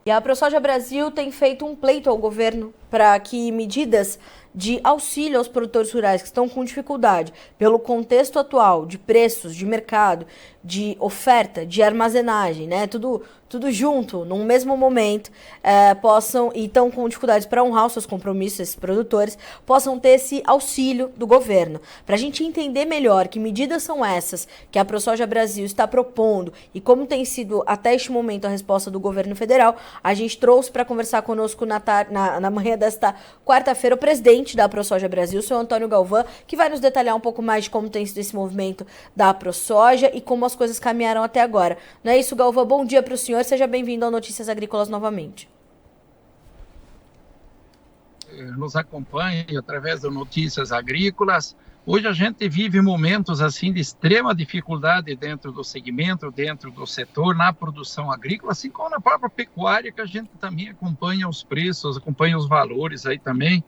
E a ProSoja Brasil tem feito um pleito ao governo para que medidas de auxílio aos produtores rurais que estão com dificuldade, pelo contexto atual de preços, de mercado, de oferta, de armazenagem, né? Tudo junto, num mesmo momento, possam, e estão com dificuldades para honrar os seus compromissos, esses produtores, possam ter esse auxílio do governo. Para a gente entender melhor que medidas são essas que a ProSoja Brasil está propondo e como tem sido até este momento a resposta do governo federal, a gente trouxe para conversar conosco na manhã desta quarta-feira o presidente da ProSoja Brasil, o senhor Antônio Galvão, que vai nos detalhar um pouco mais de como tem sido esse movimento da ProSoja e como as coisas caminharam até agora. Não é isso, Galvão? Bom dia para o senhor, seja bem-vindo ao Notícias Agrícolas novamente. Nos acompanhe através do Notícias Agrícolas. Hoje a gente vive momentos assim de extrema dificuldade dentro do segmento, dentro do setor, na produção agrícola, assim como na própria pecuária, que a gente também acompanha os preços, acompanha os valores aí também,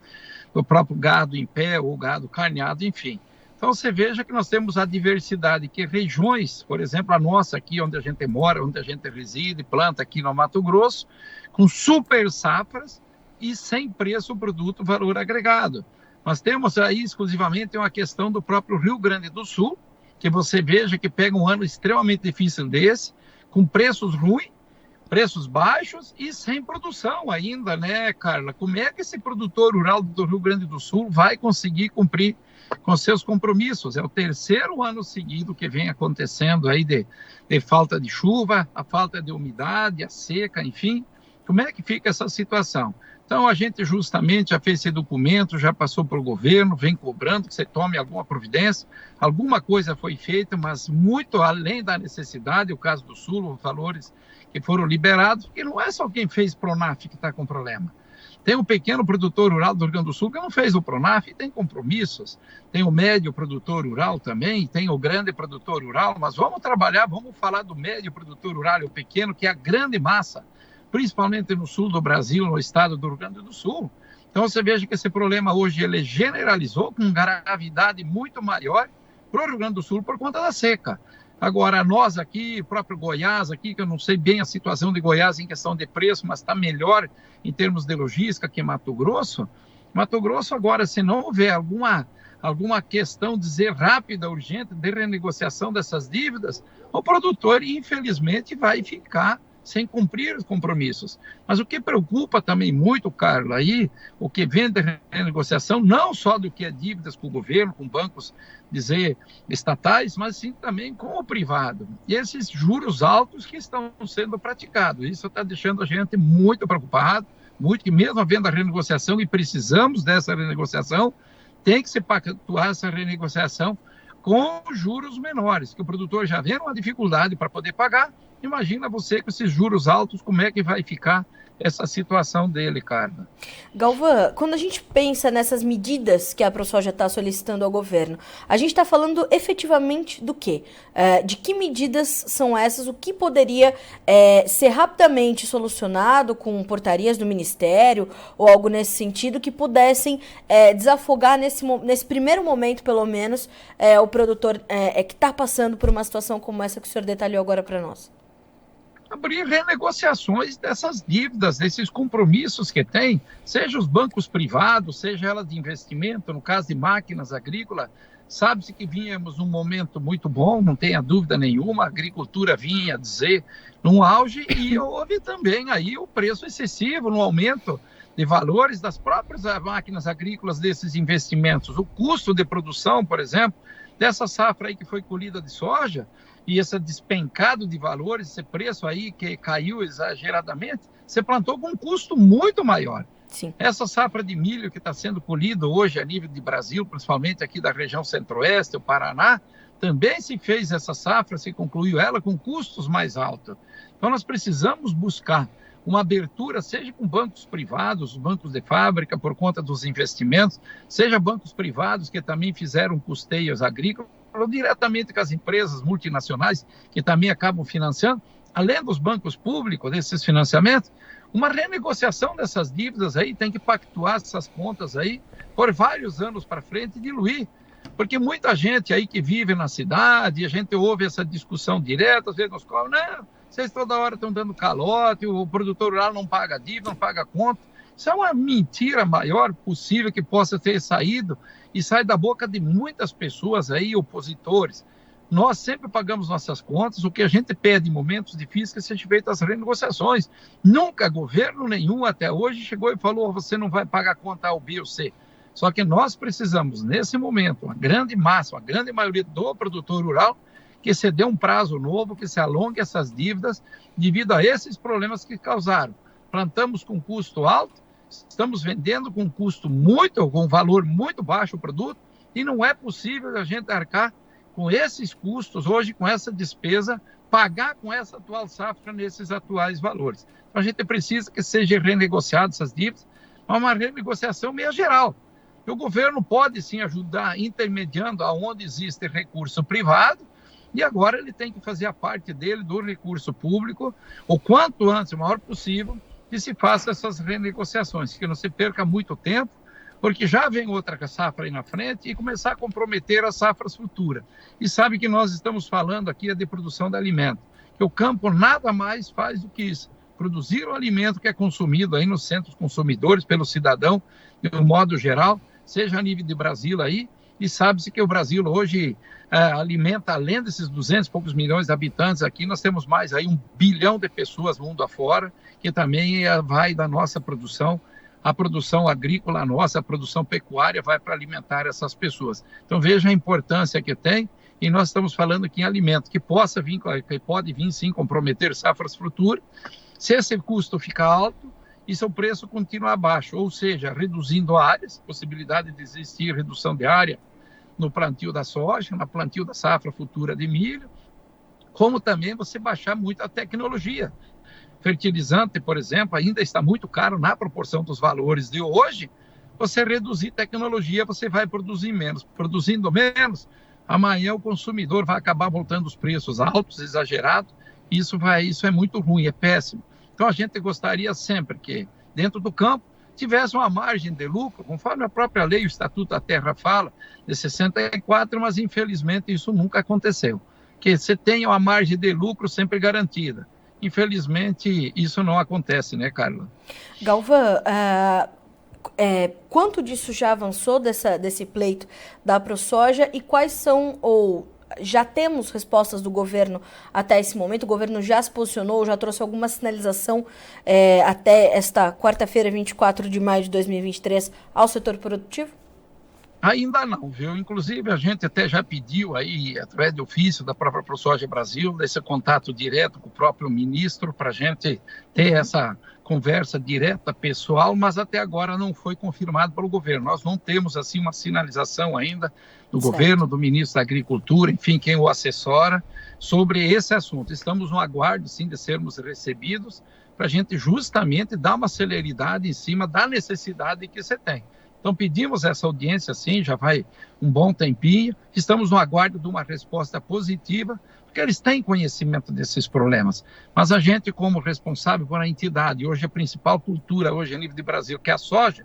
do próprio gado em pé ou gado carneado, enfim. Então você veja que nós temos a diversidade, que regiões, por exemplo, a nossa aqui, onde a gente mora, onde a gente reside, planta aqui no Mato Grosso, com super safras e sem preço produto valor agregado. Nós temos aí exclusivamente uma questão do próprio Rio Grande do Sul, que você veja que pega um ano extremamente difícil desse, com preços ruins, preços baixos e sem produção ainda, né, Carla? Como é que esse produtor rural do Rio Grande do Sul vai conseguir cumprir com seus compromissos? É o terceiro ano seguido que vem acontecendo aí de falta de chuva, a falta de umidade, a seca, enfim. Como é que fica essa situação? Então, a gente justamente já fez esse documento, já passou para o governo, vem cobrando que você tome alguma providência. Alguma coisa foi feita, mas muito além da necessidade, o caso do Sul, os valores que foram liberados, porque não é só quem fez Pronaf que está com problema. Tem um pequeno produtor rural do Rio Grande do Sul que não fez o Pronaf e tem compromissos. Tem o médio produtor rural também, tem o grande produtor rural, mas vamos trabalhar, vamos falar do médio produtor rural e o pequeno, que é a grande massa, principalmente no sul do Brasil, no estado do Rio Grande do Sul. Então você veja que esse problema hoje ele generalizou com gravidade muito maior para o Rio Grande do Sul por conta da seca. Agora, nós aqui, o próprio Goiás aqui, que eu não sei bem a situação de Goiás em questão de preço, mas está melhor em termos de logística que Mato Grosso. Mato Grosso agora, se não houver alguma questão, dizer rápida, urgente, de renegociação dessas dívidas, o produtor, infelizmente, vai ficar sem cumprir os compromissos. Mas o que preocupa também muito, Carlos, aí, o que vem de renegociação, não só do que é dívidas com o governo, com bancos, dizer, estatais, mas sim também com o privado. E esses juros altos que estão sendo praticados. Isso está deixando a gente muito preocupado, muito, que mesmo havendo a renegociação, e precisamos dessa renegociação, tem que se pactuar essa renegociação com juros menores, que o produtor já vê uma dificuldade para poder pagar. Imagina você com esses juros altos, como é que vai ficar essa situação dele, Carla? Galvão, quando a gente pensa nessas medidas que a ProSoja está solicitando ao governo, a gente está falando efetivamente do quê? De que medidas são essas? O que poderia ser rapidamente solucionado com portarias do Ministério ou algo nesse sentido que pudessem desafogar nesse primeiro momento, pelo menos, o produtor que está passando por uma situação como essa que o senhor detalhou agora para nós? Abrir renegociações dessas dívidas, desses compromissos que tem, seja os bancos privados, seja ela de investimento, no caso de máquinas agrícolas. Sabe-se que vínhamos num momento muito bom, não tenha dúvida nenhuma, a agricultura vinha dizer num auge, e houve também aí o preço excessivo no aumento de valores das próprias máquinas agrícolas, desses investimentos. O custo de produção, por exemplo, dessa safra aí que foi colhida de soja, e esse despencado de valores, esse preço aí que caiu exageradamente, você plantou com um custo muito maior. Sim. Essa safra de milho que está sendo colhido hoje a nível de Brasil, principalmente aqui da região centro-oeste, o Paraná, também se fez essa safra, se concluiu ela com custos mais altos. Então nós precisamos buscar uma abertura, seja com bancos privados, bancos de fábrica, por conta dos investimentos, seja bancos privados que também fizeram custeios agrícolas, ou diretamente com as empresas multinacionais, que também acabam financiando, além dos bancos públicos, desses financiamentos, uma renegociação dessas dívidas aí, tem que pactuar essas contas aí por vários anos para frente e diluir. Porque muita gente aí que vive na cidade, a gente ouve essa discussão direta, às vezes nos cobram, não, Vocês toda hora estão dando calote, o produtor rural não paga dívida, não paga conta. Isso é uma mentira maior possível que possa ter saído e sai da boca de muitas pessoas aí, opositores. Nós sempre pagamos nossas contas, o que a gente pede em momentos difíceis é que seja feito as renegociações. Nunca governo nenhum até hoje chegou e falou, você não vai pagar conta A, B ou C. Só que nós precisamos, nesse momento, uma grande massa, uma grande maioria do produtor rural, que se dê um prazo novo, que se alongue essas dívidas devido a esses problemas que causaram. Plantamos com custo alto, estamos vendendo com com valor muito baixo o produto, e não é possível a gente arcar com esses custos hoje, com essa despesa, pagar com essa atual safra nesses atuais valores. Então a gente precisa que seja renegociado essas dívidas, mas uma renegociação meio geral. O governo pode sim ajudar intermediando aonde existe recurso privado, e agora ele tem que fazer a parte dele do recurso público, o quanto antes, o maior possível, que se faça essas renegociações, que não se perca muito tempo, porque já vem outra safra aí na frente e começar a comprometer as safras futuras. E sabe que nós estamos falando aqui de produção de alimento, que o campo nada mais faz do que isso, produzir o alimento que é consumido aí nos centros consumidores pelo cidadão, de um modo geral, seja a nível de Brasil aí, e sabe-se que o Brasil hoje alimenta, além desses 200 e poucos milhões de habitantes aqui, nós temos mais aí 1 bilhão de pessoas mundo afora, que também vai da nossa produção, a produção agrícola nossa, a produção pecuária vai para alimentar essas pessoas. Então veja a importância que tem, e nós estamos falando aqui em alimento, que pode vir sim comprometer safras futuras, se esse custo ficar alto, e seu preço continua abaixo, ou seja, reduzindo áreas, possibilidade de existir redução de área no plantio da soja, no plantio da safra futura de milho, como também você baixar muito a tecnologia. Fertilizante, por exemplo, ainda está muito caro na proporção dos valores de hoje. Você reduzir tecnologia, você vai produzir menos. Produzindo menos, amanhã o consumidor vai acabar voltando os preços altos, exagerados. Isso é muito ruim, é péssimo. Então a gente gostaria sempre que, dentro do campo, tivesse uma margem de lucro, conforme a própria lei, o Estatuto da Terra fala, de 64, mas infelizmente isso nunca aconteceu. Que você tenha uma margem de lucro sempre garantida. Infelizmente, isso não acontece, né, Carla? Galvão, quanto disso já avançou desse pleito da ProSoja e quais são, ou já temos respostas do governo até esse momento? O governo já se posicionou, já trouxe alguma sinalização até esta quarta-feira, 24 de maio de 2023, ao setor produtivo? Ainda não, viu? Inclusive, a gente até já pediu aí, através de ofício da própria ProSoja Brasil, desse contato direto com o próprio ministro, para a gente ter essa conversa direta, pessoal, mas até agora não foi confirmado pelo governo. Nós não temos, assim, uma sinalização ainda do governo, do ministro da Agricultura, enfim, quem o assessora, sobre esse assunto. Estamos no aguardo, sim, de sermos recebidos, para a gente justamente dar uma celeridade em cima da necessidade que você tem. Então pedimos essa audiência, sim, já vai um bom tempinho, estamos no aguardo de uma resposta positiva, porque eles têm conhecimento desses problemas. Mas a gente, como responsável por a entidade, hoje a principal cultura, hoje a nível de Brasil, que é a soja,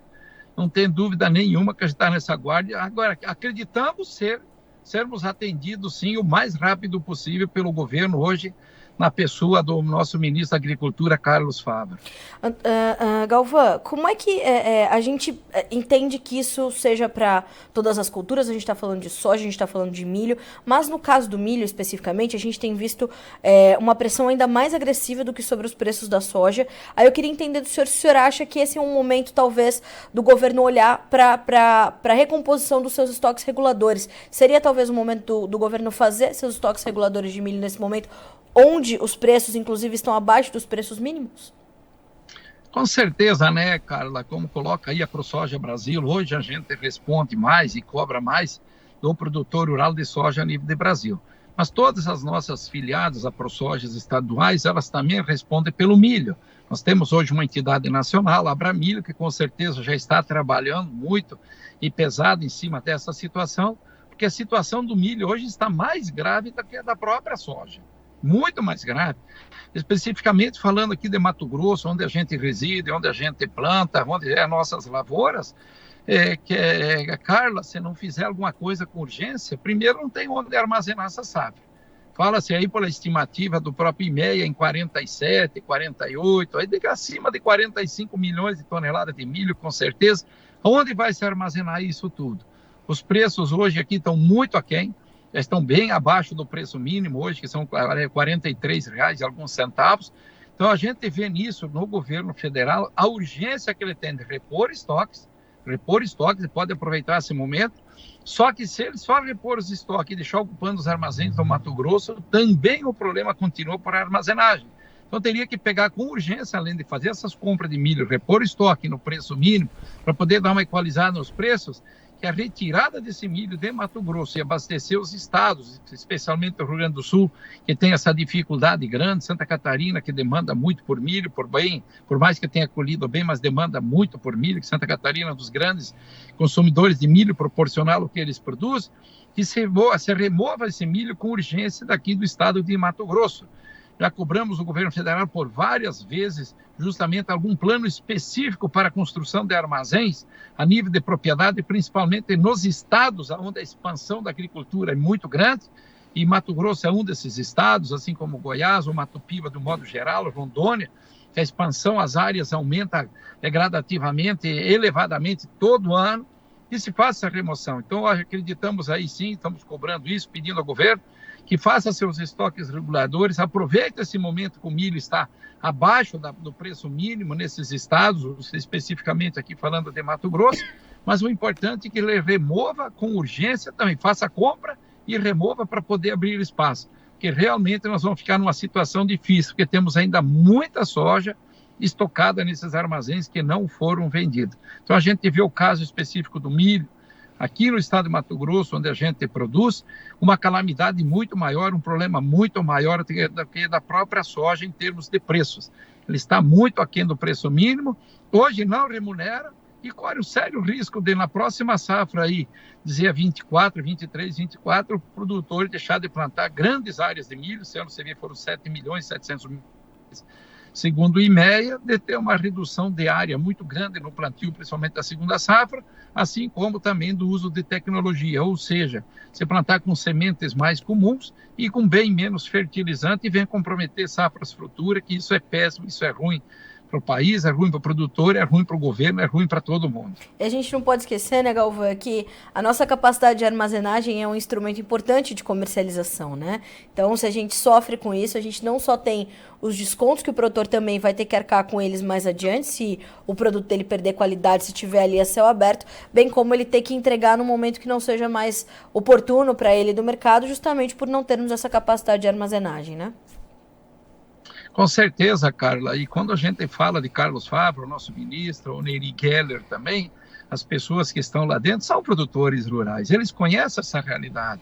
não tem dúvida nenhuma que a gente está nessa guarda. Agora, acreditamos sermos atendidos, sim, o mais rápido possível pelo governo hoje, na pessoa do nosso ministro da Agricultura, Carlos Fávaro. Galvão, como é que a gente entende que isso seja para todas as culturas? A gente está falando de soja, a gente está falando de milho, mas no caso do milho especificamente, a gente tem visto uma pressão ainda mais agressiva do que sobre os preços da soja. Aí eu queria entender do senhor se o senhor acha que esse é um momento, talvez, do governo olhar para a recomposição dos seus estoques reguladores. Seria talvez o momento do governo fazer seus estoques reguladores de milho nesse momento, onde os preços, inclusive, estão abaixo dos preços mínimos? Com certeza, né, Carla? Como coloca aí a ProSoja Brasil, hoje a gente responde mais e cobra mais do produtor rural de soja a nível de Brasil. Mas todas as nossas filiadas a ProSojas estaduais, elas também respondem pelo milho. Nós temos hoje uma entidade nacional, a Abramilho, que com certeza já está trabalhando muito e pesado em cima dessa situação, porque a situação do milho hoje está mais grave do que a da própria soja. Muito mais grave, especificamente falando aqui de Mato Grosso, onde a gente reside, onde a gente planta, onde é nossas lavouras, Carla, se não fizer alguma coisa com urgência, primeiro não tem onde armazenar essa safra. Fala-se aí pela estimativa do próprio IMEA em 47, 48, aí acima de 45 milhões de toneladas de milho, com certeza. Onde vai se armazenar isso tudo? Os preços hoje aqui estão muito aquém, já estão bem abaixo do preço mínimo hoje, que são R$ 43 e alguns centavos. Então a gente vê nisso, no governo federal, a urgência que ele tem de repor estoques, e pode aproveitar esse momento. Só que se ele só repor os estoques e deixar ocupando os armazéns do Mato Grosso, também o problema continua por armazenagem. Então teria que pegar com urgência, além de fazer essas compras de milho, repor estoque no preço mínimo, para poder dar uma equalizada nos preços, que a retirada desse milho de Mato Grosso e abastecer os estados, especialmente o Rio Grande do Sul, que tem essa dificuldade grande, Santa Catarina, que demanda muito por milho, por mais que tenha colhido bem, mas demanda muito por milho, que Santa Catarina é um dos grandes consumidores de milho proporcional ao que eles produzem, que se remova esse milho com urgência daqui do estado de Mato Grosso. Já cobramos o governo federal por várias vezes justamente algum plano específico para a construção de armazéns a nível de propriedade, principalmente nos estados onde a expansão da agricultura é muito grande, e Mato Grosso é um desses estados, assim como Goiás, ou Mato Piba, do modo geral, Rondônia, que a expansão, as áreas aumenta gradativamente, elevadamente todo ano, e se faça a remoção. Então, acreditamos aí sim, estamos cobrando isso, pedindo ao governo que faça seus estoques reguladores, aproveite esse momento que o milho está abaixo do preço mínimo nesses estados, especificamente aqui falando de Mato Grosso, mas o importante é que ele remova com urgência também, faça a compra e remova para poder abrir espaço, porque realmente nós vamos ficar numa situação difícil, porque temos ainda muita soja estocada nesses armazéns que não foram vendidos. Então a gente vê o caso específico do milho, aqui no estado de Mato Grosso, onde a gente produz, uma calamidade muito maior, um problema muito maior do que da própria soja em termos de preços. Ele está muito aquém do preço mínimo, hoje não remunera e corre o sério risco de, na próxima safra, aí, dizer 23, 24, o produtor deixar de plantar grandes áreas de milho, esse ano você vê foram 7 milhões e 700 mil, segundo o IMEA, de ter uma redução de área muito grande no plantio, principalmente da segunda safra, assim como também do uso de tecnologia, ou seja, se plantar com sementes mais comuns e com bem menos fertilizante e vem comprometer safras futuras, que isso é péssimo, isso é ruim para o país, é ruim para o produtor, é ruim para o governo, é ruim para todo mundo. E a gente não pode esquecer, né, Galvão, que a nossa capacidade de armazenagem é um instrumento importante de comercialização, né? Então, se a gente sofre com isso, a gente não só tem os descontos que o produtor também vai ter que arcar com eles mais adiante, se o produto dele perder qualidade, se tiver ali a céu aberto, bem como ele ter que entregar no momento que não seja mais oportuno para ele do mercado, justamente por não termos essa capacidade de armazenagem, né? Com certeza, Carla. E quando a gente fala de Carlos Fávaro, nosso ministro, o Neri Geller também, as pessoas que estão lá dentro são produtores rurais. Eles conhecem essa realidade.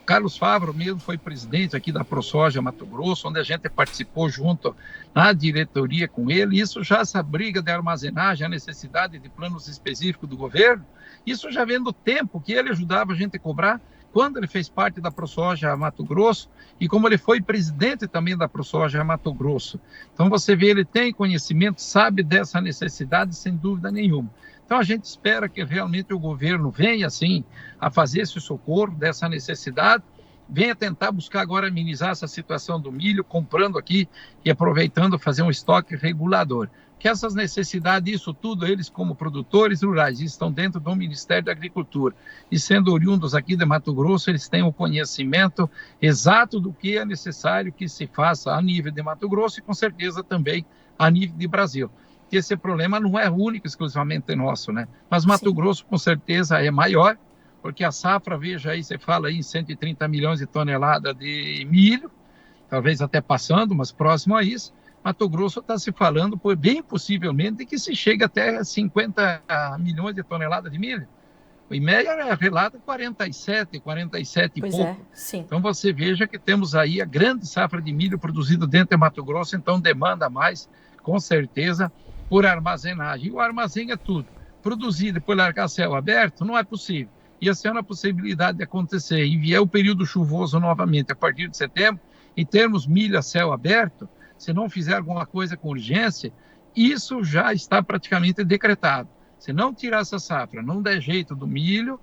Carlos Fávaro mesmo foi presidente aqui da ProSoja Mato Grosso, onde a gente participou junto na diretoria com ele. Isso já, essa briga de armazenagem, a necessidade de planos específicos do governo, isso já vem do tempo que ele ajudava a gente a cobrar, quando ele fez parte da ProSoja Mato Grosso e como ele foi presidente também da ProSoja Mato Grosso. Então você vê, ele tem conhecimento, sabe dessa necessidade sem dúvida nenhuma. Então a gente espera que realmente o governo venha assim a fazer esse socorro dessa necessidade, venha tentar buscar agora amenizar essa situação do milho, comprando aqui e aproveitando fazer um estoque regulador. Que essas necessidades, isso tudo, eles como produtores rurais, estão dentro do Ministério da Agricultura. E sendo oriundos aqui de Mato Grosso, eles têm o conhecimento exato do que é necessário que se faça a nível de Mato Grosso e com certeza também a nível de Brasil. Que esse problema não é único, exclusivamente nosso, né? Mas Mato Grosso com certeza é maior, porque a safra, veja aí, você fala aí em 130 milhões de toneladas de milho, talvez até passando, mas próximo a isso. Mato Grosso está se falando, bem possivelmente, que se chega até 50 milhões de toneladas de milho. O IMEA relata 47 e pouco. Sim. Então você veja que temos aí a grande safra de milho produzido dentro de Mato Grosso, então demanda mais, com certeza, por armazenagem. E o armazém é tudo. Produzir e depois largar a céu aberto não é possível. E essa é uma possibilidade de acontecer. E vier o período chuvoso novamente a partir de setembro e termos milho a céu aberto, se não fizer alguma coisa com urgência, isso já está praticamente decretado. Se não tirar essa safra, não der jeito do milho,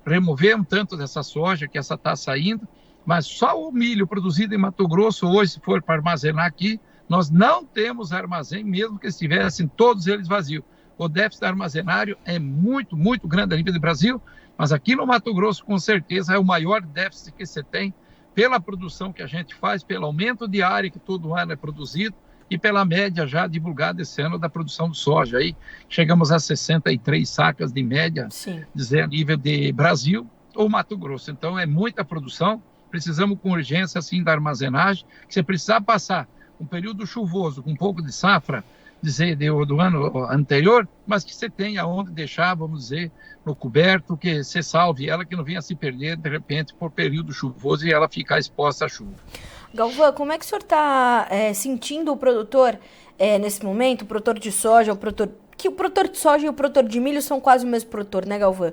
remover um tanto dessa soja que essa está saindo, Mas só o milho produzido em Mato Grosso, hoje, se for para armazenar aqui, nós não temos armazém, mesmo que estivessem todos eles vazios. O déficit armazenário é muito, muito grande a nível do Brasil, mas aqui no Mato Grosso, com certeza, é o maior déficit que você tem pela produção que a gente faz, pelo aumento de área que todo ano é produzido e pela média já divulgada esse ano da produção de soja. Aí chegamos a 63 sacas de média, dizer, a nível de Brasil ou Mato Grosso. Então, é muita produção. Precisamos com urgência, assim, da armazenagem, que você precisar passar um período chuvoso com um pouco de safra, dizer, do ano anterior, mas que você tenha onde deixar, vamos dizer, no coberto, que você salve ela, que não venha se perder, de repente, por período chuvoso e ela ficar exposta à chuva. Galvão, como é que o senhor está sentindo o produtor nesse momento, o produtor de soja, que o produtor de soja e o produtor de milho são quase o mesmo produtor, né, Galvão?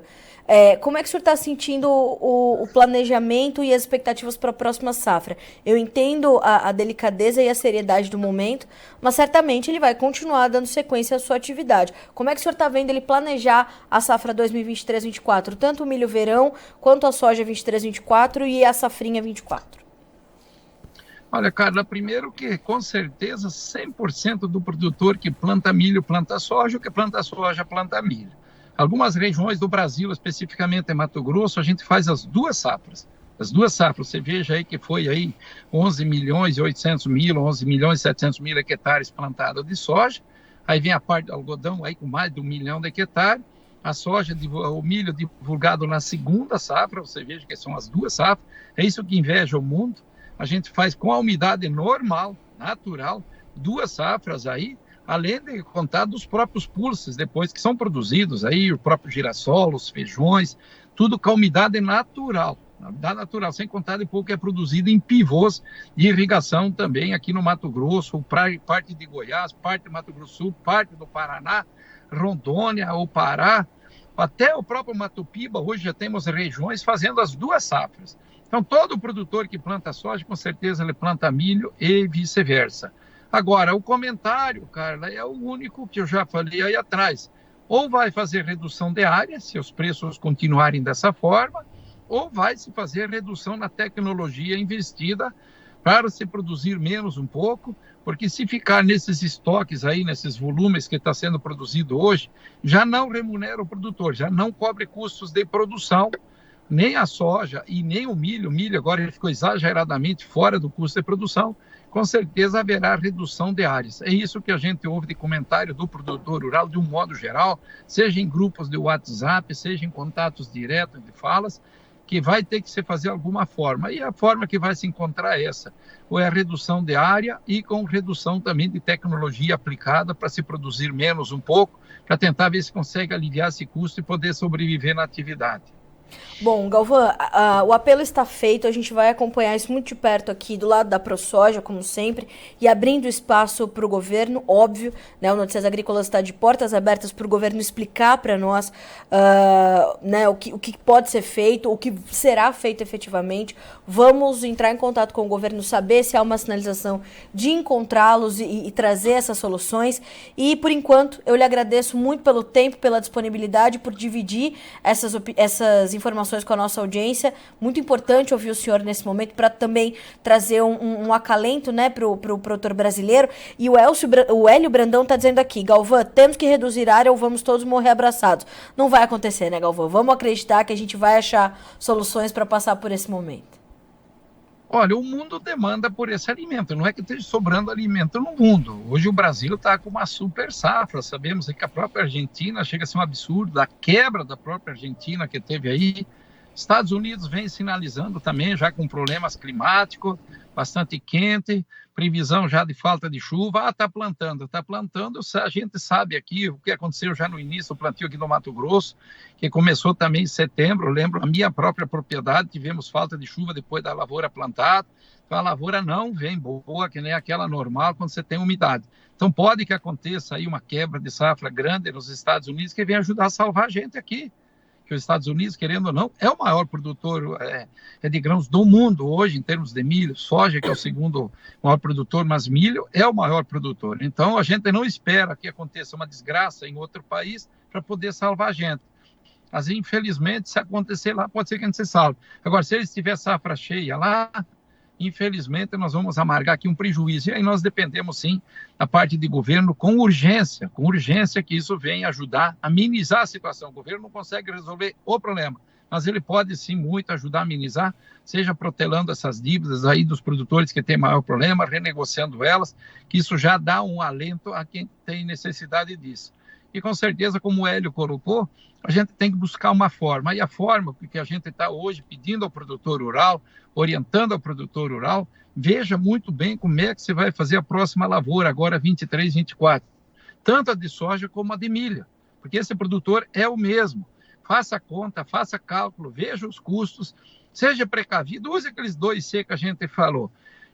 Como é que o senhor está sentindo o planejamento e as expectativas para a próxima safra? Eu entendo a delicadeza e a seriedade do momento, mas certamente ele vai continuar dando sequência à sua atividade. Como é que o senhor está vendo ele planejar a safra 2023-24, tanto o milho verão, quanto a soja 23-24 e a safrinha 24? Olha, Carla, primeiro que, com certeza, 100% do produtor que planta milho planta soja, o que planta soja planta milho. Algumas regiões do Brasil, especificamente em Mato Grosso, a gente faz as duas safras. As duas safras, você veja aí que foi aí 11 milhões e 800 mil, 11 milhões e 700 mil hectares plantados de soja. Aí vem a parte do algodão aí com mais de 1 milhão de hectares. A soja, o milho divulgado na segunda safra, você veja que são as duas safras. É isso que inveja o mundo. A gente faz com a umidade normal, natural, duas safras aí, além de contar dos próprios pulses depois que são produzidos aí, o próprio girassol, os feijões, tudo com a umidade natural, sem contar depois que é produzido em pivôs de irrigação também aqui no Mato Grosso, parte de Goiás, parte do Mato Grosso Sul, parte do Paraná, Rondônia, o Pará, até o próprio Mato Piba, hoje já temos regiões fazendo as duas safras. Então, todo produtor que planta soja, com certeza ele planta milho e vice-versa. Agora, o comentário, Carla, é o único que eu já falei aí atrás. Ou vai fazer redução de área, se os preços continuarem dessa forma, ou vai se fazer redução na tecnologia investida para se produzir menos um pouco, porque se ficar nesses estoques aí, nesses volumes que está sendo produzido hoje, já não remunera o produtor, já não cobre custos de produção, nem a soja e nem o milho. O milho agora ele ficou exageradamente fora do custo de produção. Com certeza haverá redução de áreas. É isso que a gente ouve de comentário do produtor rural, de um modo geral, seja em grupos de WhatsApp, seja em contatos diretos de falas, que vai ter que se fazer alguma forma. E a forma que vai se encontrar é essa, ou é a redução de área e com redução também de tecnologia aplicada para se produzir menos um pouco, para tentar ver se consegue aliviar esse custo e poder sobreviver na atividade. Bom, Galvão, o apelo está feito, a gente vai acompanhar isso muito de perto aqui do lado da ProSoja, como sempre, e abrindo espaço para o governo, óbvio, né, o Notícias Agrícolas está de portas abertas para o governo explicar para nós né, o que pode ser feito, o que será feito efetivamente. Vamos entrar em contato com o governo, saber se há uma sinalização de encontrá-los e trazer essas soluções. E, por enquanto, eu lhe agradeço muito pelo tempo, pela disponibilidade, por dividir essas informações com a nossa audiência. Muito importante ouvir o senhor nesse momento para também trazer um acalento, né, para o produtor brasileiro. E o Hélio Brandão está dizendo aqui: Galvão, temos que reduzir a área ou vamos todos morrer abraçados. Não vai acontecer, né, Galvão? Vamos acreditar que a gente vai achar soluções para passar por esse momento. Olha, o mundo demanda por esse alimento, não é que esteja sobrando alimento no mundo. Hoje o Brasil está com uma super safra, sabemos que a própria Argentina chega a ser um absurdo, a quebra da própria Argentina que teve aí. Estados Unidos vem sinalizando também, já com problemas climáticos, bastante quente, previsão já de falta de chuva. Está plantando. A gente sabe aqui o que aconteceu já no início do plantio aqui no Mato Grosso, que começou também em setembro. Eu lembro, a minha própria propriedade, tivemos falta de chuva depois da lavoura plantada. Então, a lavoura não vem boa, que nem aquela normal, quando você tem umidade. Então, pode que aconteça aí uma quebra de safra grande nos Estados Unidos, que vem ajudar a salvar a gente aqui. Que os Estados Unidos, querendo ou não, é o maior produtor de grãos do mundo hoje, em termos de milho. Soja, que é o segundo maior produtor, mas milho é o maior produtor. Então, a gente não espera que aconteça uma desgraça em outro país para poder salvar a gente. Mas, infelizmente, se acontecer lá, pode ser que a gente se salve. Agora, se eles tiverem safra cheia lá, infelizmente, nós vamos amargar aqui um prejuízo. E aí nós dependemos, sim, da parte de governo com urgência que isso venha ajudar a minimizar a situação. O governo não consegue resolver o problema, mas ele pode, sim, muito ajudar a minimizar, seja protelando essas dívidas aí dos produtores que têm maior problema, renegociando elas, que isso já dá um alento a quem tem necessidade disso. E, com certeza, como o Hélio colocou, a gente tem que buscar uma forma. E a forma que a gente está hoje pedindo ao produtor rural, orientando ao produtor rural, veja muito bem como é que você vai fazer a próxima lavoura, agora 23, 24. Tanto a de soja como a de milho, porque esse produtor é o mesmo. Faça conta, faça cálculo, veja os custos, seja precavido, use aqueles 2C que a gente falou,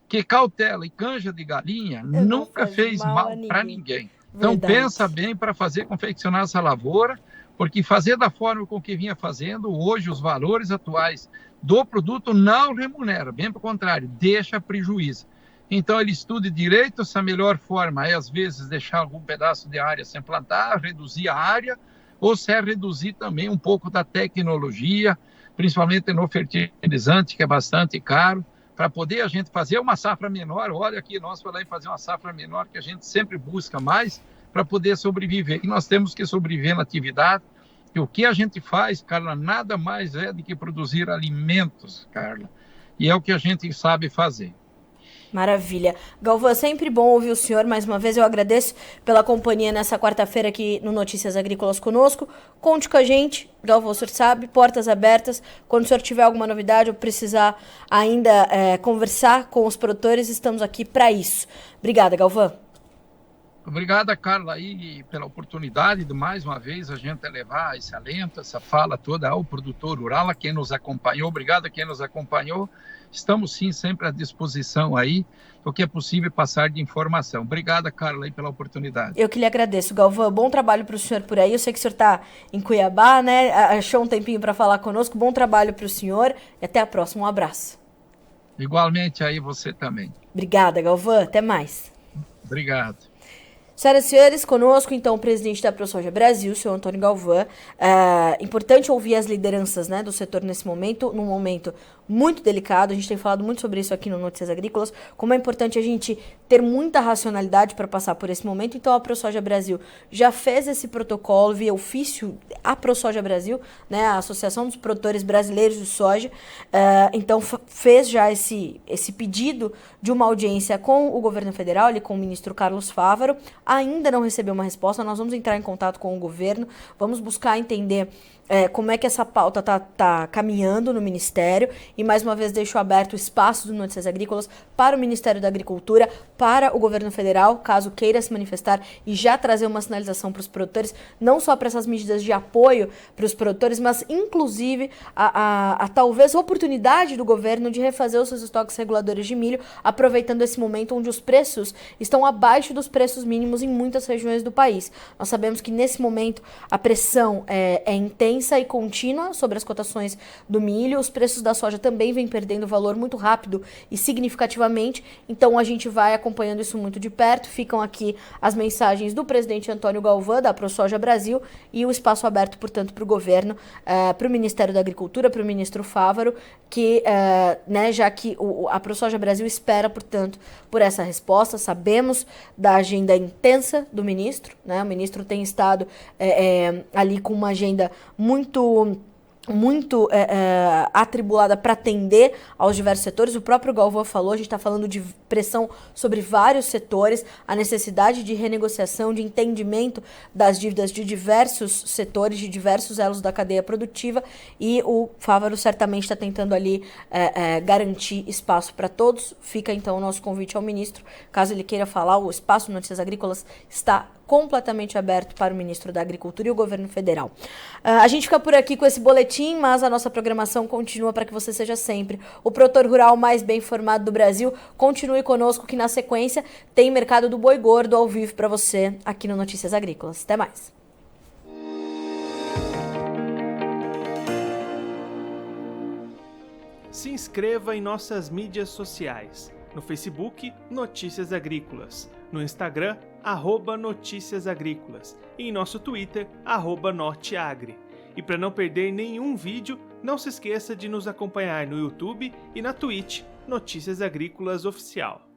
que cautela e canja de galinha nunca fez mal para ninguém. Então, pensa bem para fazer confeccionar essa lavoura, porque fazer da forma com que vinha fazendo, hoje os valores atuais do produto não remunera, bem pelo contrário, deixa prejuízo. Então, ele estude direito se a melhor forma é, às vezes, deixar algum pedaço de área sem plantar, reduzir a área, ou se é reduzir também um pouco da tecnologia, principalmente no fertilizante, que é bastante caro, para poder a gente fazer uma safra menor. Olha aqui, nós falamos em fazer uma safra menor, que a gente sempre busca mais para poder sobreviver. E nós temos que sobreviver na atividade. E o que a gente faz, Carla, nada mais é do que produzir alimentos, Carla. E é o que a gente sabe fazer. Maravilha. Galvão, é sempre bom ouvir o senhor. Mais uma vez eu agradeço pela companhia nessa quarta-feira aqui no Notícias Agrícolas conosco. Conte com a gente. Galvão, o senhor sabe, portas abertas. Quando o senhor tiver alguma novidade ou precisar ainda conversar com os produtores, estamos aqui para isso. Obrigada, Galvão. Obrigada, Carla, aí, pela oportunidade de mais uma vez a gente levar esse alento, essa fala toda ao produtor rural, a quem nos acompanhou. Obrigado a quem nos acompanhou. Estamos, sim, sempre à disposição aí, do que é possível passar de informação. Obrigada, Carla, aí, pela oportunidade. Eu que lhe agradeço, Galvão. Bom trabalho para o senhor por aí. Eu sei que o senhor está em Cuiabá, né? Achou um tempinho para falar conosco. Bom trabalho para o senhor e até a próxima. Um abraço. Igualmente aí você também. Obrigada, Galvão. Até mais. Obrigado. Senhoras e senhores, conosco então o presidente da ProSoja Brasil, o senhor Antônio Galvão. Importante ouvir as lideranças, né, do setor nesse momento, num momento muito delicado. A gente tem falado muito sobre isso aqui no Notícias Agrícolas, como é importante a gente ter muita racionalidade para passar por esse momento. Então a ProSoja Brasil já fez esse protocolo via ofício à ProSoja Brasil, né, a Associação dos Produtores Brasileiros de Soja. Então fez já esse pedido de uma audiência com o governo federal, ali com o ministro Carlos Fávaro. Ainda não recebeu uma resposta. Nós vamos entrar em contato com o governo, vamos buscar entender como é que essa pauta tá caminhando no Ministério, e mais uma vez deixo aberto o espaço do Notícias Agrícolas para o Ministério da Agricultura, para o governo federal, caso queira se manifestar e já trazer uma sinalização para os produtores, não só para essas medidas de apoio para os produtores, mas inclusive a talvez oportunidade do governo de refazer os seus estoques reguladores de milho, aproveitando esse momento onde os preços estão abaixo dos preços mínimos em muitas regiões do país. Nós sabemos que nesse momento a pressão é intensa e contínua sobre as cotações do milho. Os preços da soja também vêm perdendo valor muito rápido e significativamente, então a gente vai acompanhando isso muito de perto. Ficam aqui as mensagens do presidente Antônio Galvão, da ProSoja Brasil, e o espaço aberto, portanto, para o governo, para o Ministério da Agricultura, para o ministro Fávaro, que, já que a ProSoja Brasil espera, portanto, por essa resposta. Sabemos da agenda intensa do ministro, né? O ministro tem estado ali com uma agenda muito atribulada para atender aos diversos setores. O próprio Galvão falou, a gente está falando de pressão sobre vários setores, a necessidade de renegociação, de entendimento das dívidas de diversos setores, de diversos elos da cadeia produtiva, e o Fávaro certamente está tentando ali garantir espaço para todos. Fica então o nosso convite ao ministro, caso ele queira falar. O espaço Notícias Agrícolas está completamente aberto para o ministro da Agricultura e o governo federal. A gente fica por aqui com esse boletim, mas a nossa programação continua para que você seja sempre o produtor rural mais bem informado do Brasil. Continue conosco, que na sequência tem Mercado do Boi Gordo ao vivo para você aqui no Notícias Agrícolas. Até mais. Se inscreva em nossas mídias sociais. No Facebook, Notícias Agrícolas. No Instagram, @Notícias Agrícolas. E em nosso Twitter, @Norteagri. E para não perder nenhum vídeo, não se esqueça de nos acompanhar no YouTube e na Twitch, Notícias Agrícolas Oficial.